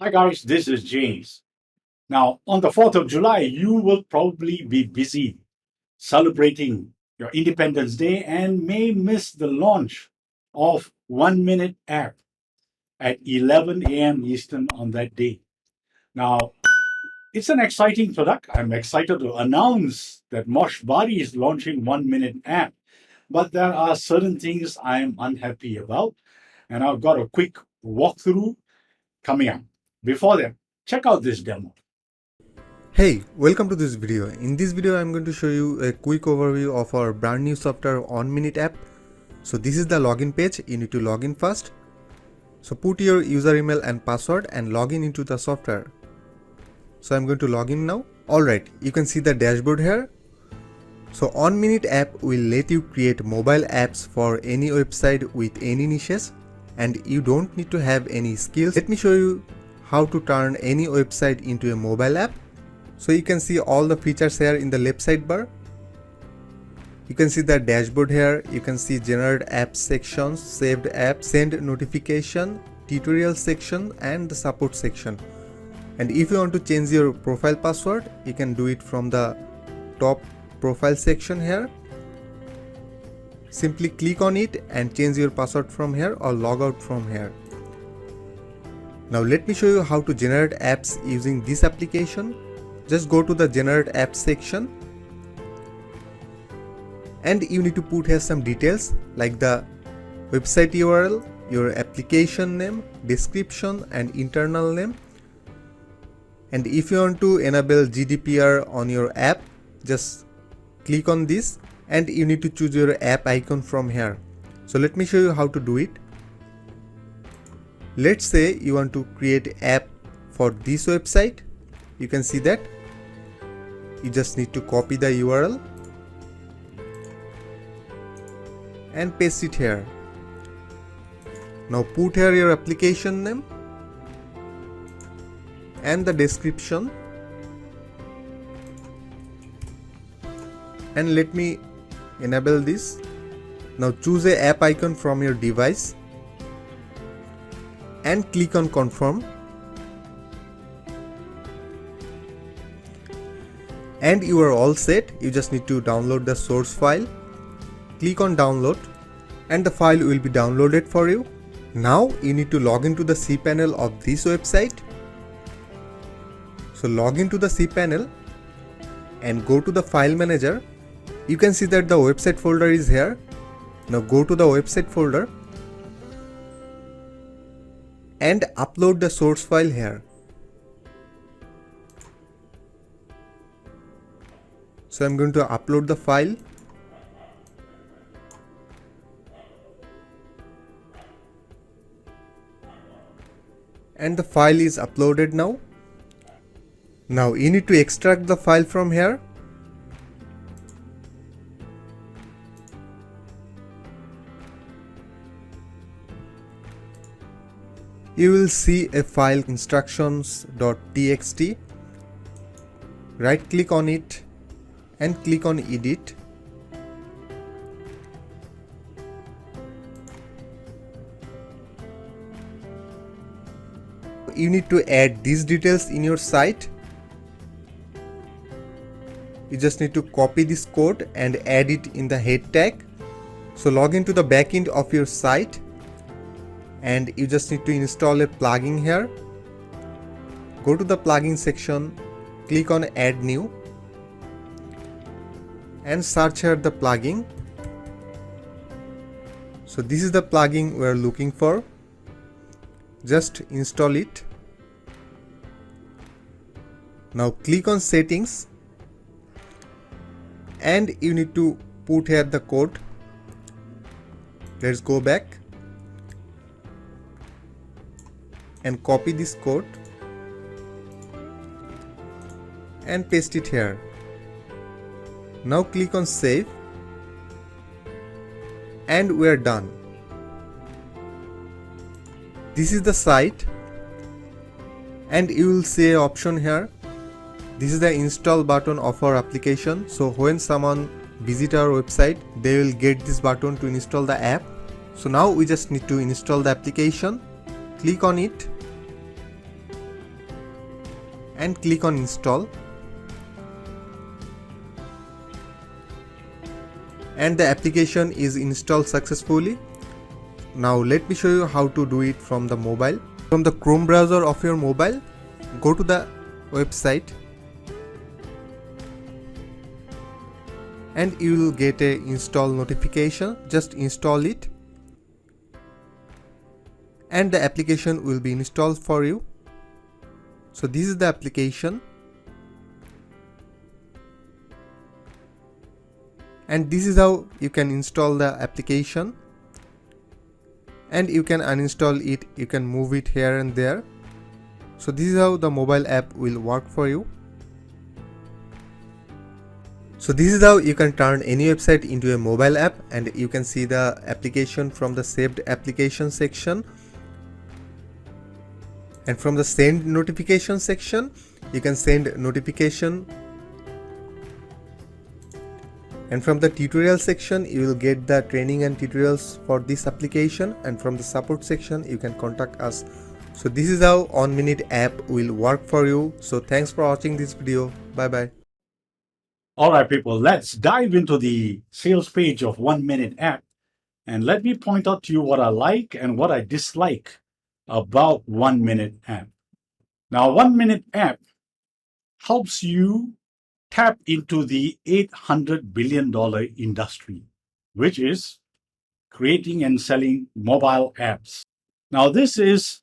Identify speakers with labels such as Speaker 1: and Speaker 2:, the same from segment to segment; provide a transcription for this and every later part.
Speaker 1: Hi guys, this is James. Now, on the 4th of July, you will probably be busy celebrating your Independence Day and may miss the launch of 1 Minute app at 11 a.m. Eastern on that day. Now, it's an exciting product. I'm excited to announce that Mosh Bari is launching 1 Minute app, but there are certain things I'm unhappy about, and I've got a quick walkthrough coming up. Before that, check out this demo.
Speaker 2: Hey, welcome to this video. In this video, I'm going to show you a quick overview of our brand new software Minute app. So this is the login page. You need to log in first. So put your user email and password and log in into the software. So I'm going to log in now. Alright, you can see the dashboard here. So Minute app will let you create mobile apps for any website with any niches, and you don't need to have any skills. Let me show you how to turn any website into a mobile app. So you can see all the features here in the left sidebar. You can see the dashboard here. You can see generate app sections, saved app, send notification, tutorial section, and the support section. And if you want to change your profile password, you can do it from the top profile section here. Simply click on it and change your password from here or log out from here. Now let me show you how to generate apps using this application. Just go to the generate app section and you need to put here some details like the website URL, your application name, description and internal name. And if you want to enable GDPR on your app, just click on this and you need to choose your app icon from here. So let me show you how to do it. Let's say you want to create app for this website. You can see that. You just need to copy the URL and paste it here. Now put here your application name and the description, and let me enable this. Now choose a app icon from your device and click on confirm. And you are all set. You just need to download the source file. Click on download and the file will be downloaded for you. Now you need to log into the cPanel of this website. So log into the cPanel and go to the file manager. You can see that the website folder is here. Now go to the website folder and upload the source file here. So I'm going to upload the file. And the file is uploaded now. Now you need to extract the file from here. You will see a file instructions.txt. Right click on it and click on edit. You need to add these details in your site. You just need to copy this code and add it in the head tag. So log into the backend of your site and you just need to install a plugin here. Go to the plugin section, click on add new and search here the plugin. So this is the plugin we are looking for. Just install it. Now click on settings and you need to put here the code. Let's go back and copy this code and paste it here. Now click on save and we are done. This is the site and you will see an option here. This is the install button of our application. So when someone visit our website, they will get this button to install the app. So now we just need to install the application. Click on it and click on install. And the application is installed successfully. Now let me show you how to do it from the mobile. From the Chrome browser of your mobile, go to the website and you will get a install notification. Just install it and the application will be installed for you. So this is the application, and this is how you can install the application, and you can uninstall it, you can move it here and there. So this is how the mobile app will work for you. So this is how you can turn any website into a mobile app, and you can see the application from the saved application section. And from the send notification section, you can send notification. And from the tutorial section, you will get the training and tutorials for this application. And from the support section, you can contact us. So this is how 1 Minute app will work for you. So thanks for watching this video. Bye bye.
Speaker 1: All right, people, let's dive into the sales page of 1 Minute app. And let me point out to you what I like and what I dislike about 1 Minute app. Now, 1 Minute app helps you tap into the $800 billion industry, which is creating and selling mobile apps. Now, this is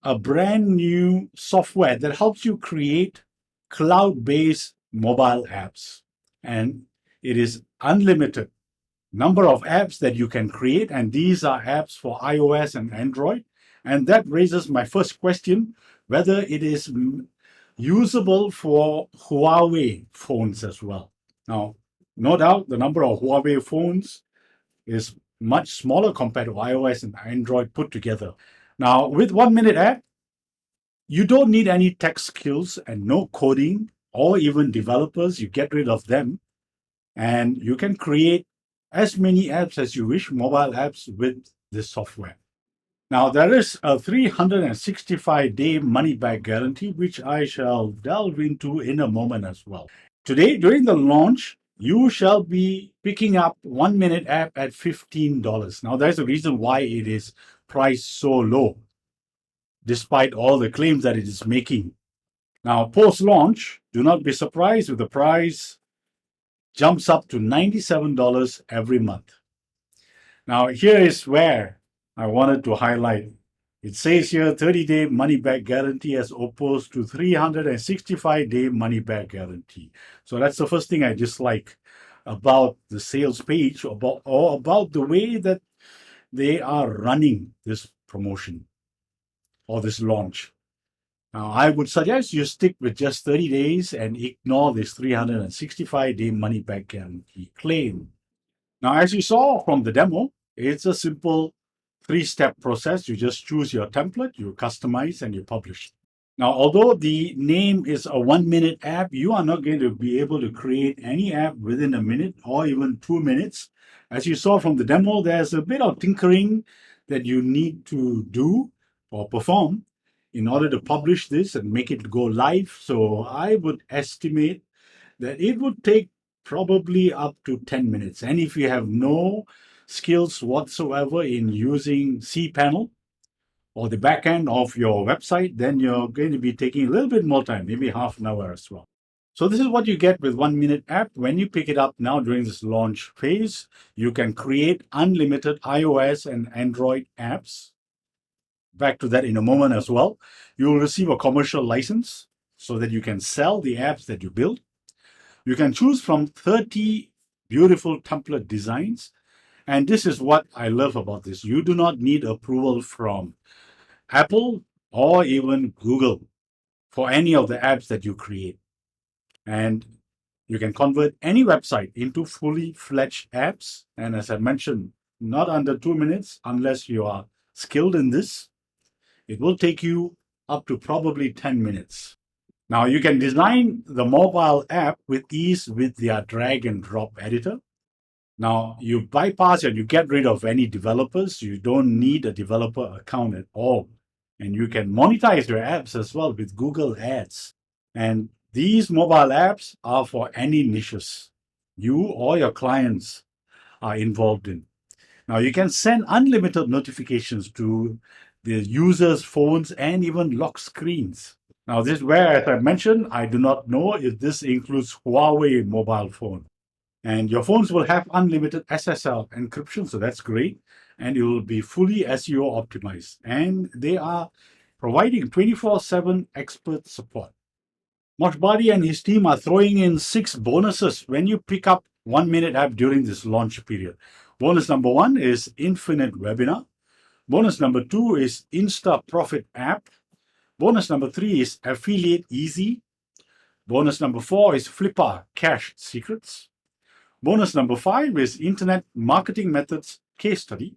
Speaker 1: a brand new software that helps you create cloud-based mobile apps. And it is unlimited number of apps that you can create. And these are apps for iOS and Android. And that raises my first question, whether it is usable for Huawei phones as well. Now, no doubt the number of Huawei phones is much smaller compared to iOS and Android put together. Now, with 1 Minute app, you don't need any tech skills and no coding or even developers. You get rid of them and you can create as many apps as you wish, mobile apps, with this software. Now, there is a 365-day money-back guarantee, which I shall delve into in a moment as well. Today, during the launch, you shall be picking up 1 Minute app at $15. Now, there's a reason why it is priced so low, despite all the claims that it is making. Now, post-launch, do not be surprised if the price jumps up to $97 every month. Now, here is where I wanted to highlight. It says here 30-day money-back guarantee as opposed to 365-day money-back guarantee. So that's the first thing I dislike about the sales page, about the way that they are running this promotion or this launch. Now, I would suggest you stick with just 30 days and ignore this 365-day money-back guarantee claim. Now, as you saw from the demo, it's a simple 3-step process. You just choose your template, you customize, and you publish. Now, although the name is a 1 Minute app, you are not going to be able to create any app within a minute or even 2 minutes. As you saw from the demo, there's a bit of tinkering that you need to do or perform in order to publish this and make it go live. So I would estimate that it would take probably up to 10 minutes. And if you have no skills whatsoever in using cPanel or the back end of your website, then you're going to be taking a little bit more time, maybe half an hour as well. So this is what you get with 1 Minute app. When you pick it up now during this launch phase, you can create unlimited iOS and Android apps. Back to that in a moment as well. You will receive a commercial license so that you can sell the apps that you build. You can choose from 30 beautiful template designs. And this is what I love about this. You do not need approval from Apple or even Google for any of the apps that you create. And you can convert any website into fully fledged apps. And as I mentioned, not under 2 minutes unless you are skilled in this. It will take you up to probably 10 minutes. Now, you can design the mobile app with ease with their drag and drop editor. Now, you bypass and you get rid of any developers. You don't need a developer account at all. And you can monetize your apps as well with Google Ads. And these mobile apps are for any niches you or your clients are involved in. Now, you can send unlimited notifications to the users' phones and even lock screens. Now, this is where, as I mentioned, I do not know if this includes Huawei mobile phone. And your phones will have unlimited SSL encryption, so that's great. And it will be fully SEO optimized. And they are providing 24/7 expert support. Mosh Bari and his team are throwing in 6 bonuses when you pick up 1 Minute app during this launch period. Bonus number 1 is Infinite Webinar. Bonus number 2 is Insta Profit app. Bonus number 3 is Affiliate Easy. Bonus number 4 is Flipper Cash Secrets. Bonus number 5 is Internet Marketing Methods Case Study.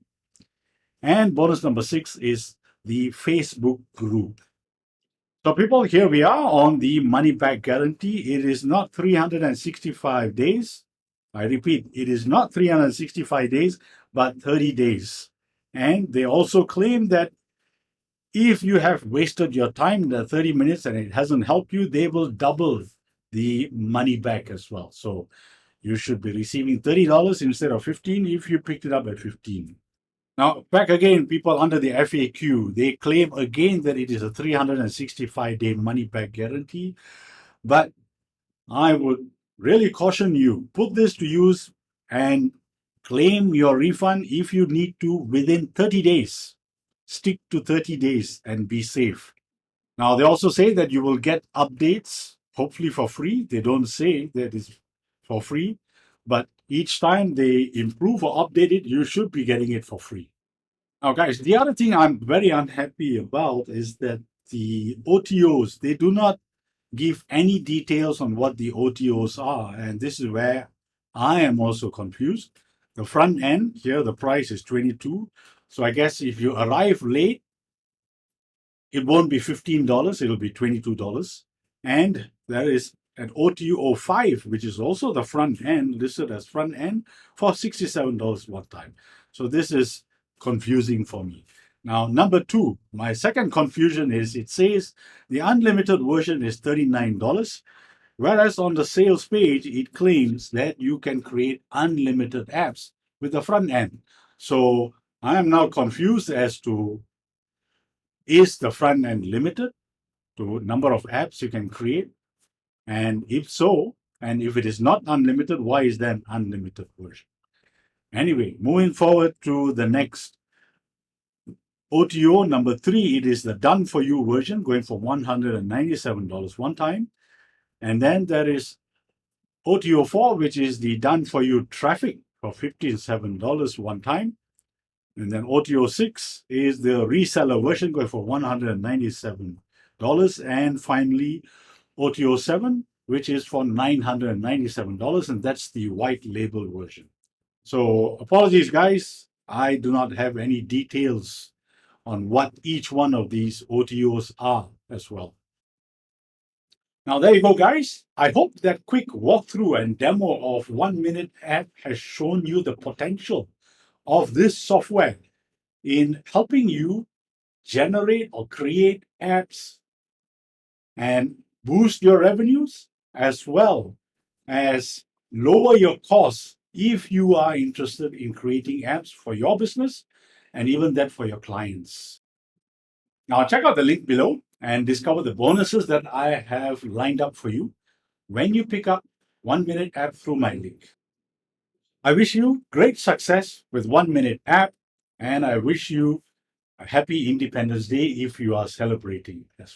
Speaker 1: And bonus number 6 is the Facebook group. So people, here we are on the money back guarantee. It is not 365 days. I repeat, it is not 365 days, but 30 days. And they also claim that if you have wasted your time, the 30 minutes, and it hasn't helped you, they will double the money back as well. So you should be receiving $30 instead of 15 if you picked it up at 15. Now, back again, people under the FAQ, they claim again that it is a 365-day money-back guarantee. But I would really caution you, put this to use and claim your refund if you need to within 30 days. Stick to 30 days and be safe. Now, they also say that you will get updates, hopefully for free. They don't say that it's for free, but each time they improve or update it, you should be getting it for free. Now, guys, the other thing I'm very unhappy about is that the OTOs, they do not give any details on what the OTOs are. And this is where I am also confused. The front end here, the price is 22. So I guess if you arrive late, it won't be $15, it'll be $22. And there is an OTO 5, which is also the front end, listed as front end for $67 one time. So this is confusing for me. Now, number 2, my second confusion is it says the unlimited version is $39, whereas on the sales page, it claims that you can create unlimited apps with the front end. So I am now confused as to, is the front end limited to number of apps you can create? And if so, and if it is not unlimited, why is that an unlimited version? Anyway, moving forward to the next OTO number 3, it is the done for you version going for $197 one time. And then there is OTO 4, which is the done for you traffic for $57 one time. And then OTO 6 is the reseller version going for $197. And finally, OTO 7, which is for $997, and that's the white label version. So apologies, guys. I do not have any details on what each one of these OTOs are as well. Now, there you go, guys. I hope that quick walkthrough and demo of 1 Minute app has shown you the potential of this software in helping you generate or create apps and boost your revenues, as well as lower your costs if you are interested in creating apps for your business and even that for your clients. Now, check out the link below and discover the bonuses that I have lined up for you when you pick up 1 Minute app through my link. I wish you great success with 1 Minute app, and I wish you a happy Independence Day if you are celebrating as well.